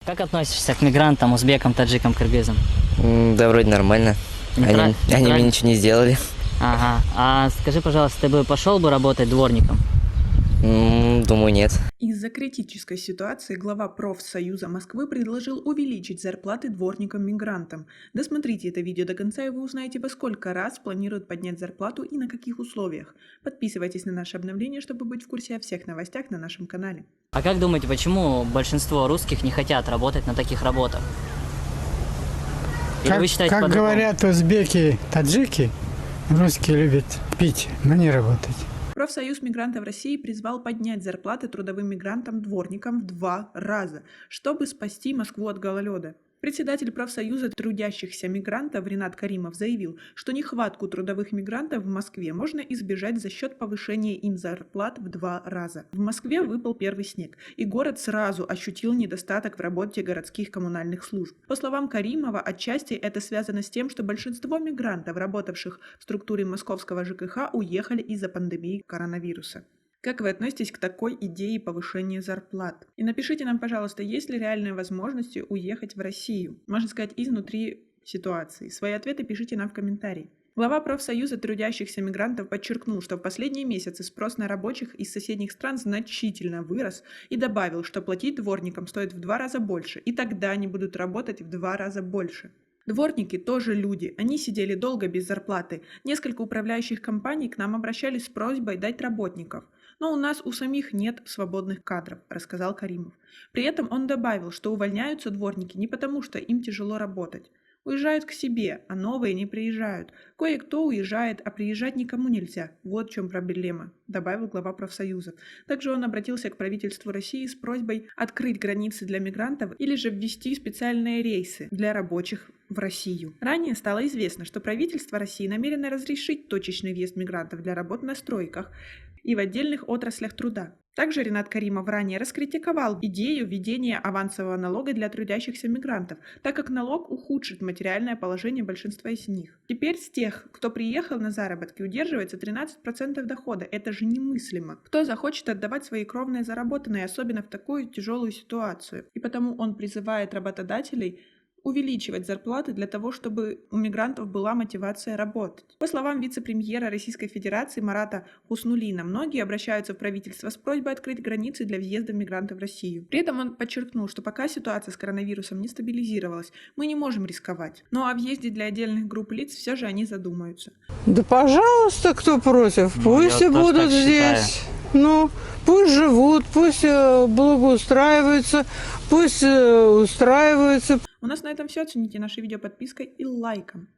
Как относишься к мигрантам, узбекам, таджикам, кыргызам? Да, вроде нормально. Они мне ничего не сделали. Ага. А скажи, пожалуйста, ты бы пошел бы работать дворником? Думаю, нет. Из-за критической ситуации глава профсоюза Москвы предложил увеличить зарплаты дворникам-мигрантам. Досмотрите это видео до конца, и вы узнаете, во сколько раз планируют поднять зарплату и на каких условиях. Подписывайтесь на наше обновление, чтобы быть в курсе о всех новостях на нашем канале. А как думаете, почему большинство русских не хотят работать на таких работах? Или вы считаете Как по-другому? говорят узбеки, таджики, русские любят пить, но не работать. Профсоюз мигрантов России призвал поднять зарплаты трудовым мигрантам-дворникам в 2 раза, чтобы спасти Москву от гололеда. Председатель профсоюза трудящихся мигрантов Ринат Каримов заявил, что нехватку трудовых мигрантов в Москве можно избежать за счет повышения им зарплат в 2 раза. В Москве выпал первый снег, и город сразу ощутил недостаток в работе городских коммунальных служб. По словам Каримова, отчасти это связано с тем, что большинство мигрантов, работавших в структуре московского ЖКХ, уехали из-за пандемии коронавируса. Как вы относитесь к такой идее повышения зарплат? И напишите нам, пожалуйста, есть ли реальные возможности уехать в Россию? Можно сказать, изнутри ситуации. Свои ответы пишите нам в комментарии. Глава профсоюза трудящихся мигрантов подчеркнул, что в последние месяцы спрос на рабочих из соседних стран значительно вырос, и добавил, что платить дворникам стоит в 2 раза больше, и тогда они будут работать в 2 раза больше. Дворники тоже люди, они сидели долго без зарплаты. Несколько управляющих компаний к нам обращались с просьбой дать работников. Но у нас у самих нет свободных кадров, рассказал Каримов. При этом он добавил, что увольняются дворники не потому, что им тяжело работать. Уезжают к себе, а новые не приезжают. Кое-кто уезжает, а приезжать никому нельзя. Вот в чем проблема, добавил глава профсоюза. Также он обратился к правительству России с просьбой открыть границы для мигрантов или же ввести специальные рейсы для рабочих в Россию. Ранее стало известно, что правительство России намерено разрешить точечный въезд мигрантов для работ на стройках и в отдельных отраслях труда. Также Ринат Каримов ранее раскритиковал идею введения авансового налога для трудящихся мигрантов, так как налог ухудшит материальное положение большинства из них. Теперь с тех, кто приехал на заработки, удерживается 13% дохода. Это же немыслимо. Кто захочет отдавать свои кровные заработанные, особенно в такую тяжелую ситуацию? И потому он призывает работодателей увеличивать зарплаты для того, чтобы у мигрантов была мотивация работать. По словам вице-премьера Российской Федерации Марата Хуснуллина, многие обращаются в правительство с просьбой открыть границы для въезда мигрантов в Россию. При этом он подчеркнул, что пока ситуация с коронавирусом не стабилизировалась, мы не можем рисковать. Но о въезде для отдельных групп лиц все же они задумаются. Да пожалуйста, кто против, пусть и будут здесь. Ну, пусть живут, пусть благоустраиваются, пусть устраиваются. У нас на этом все. Оцените наше видео подпиской и лайком.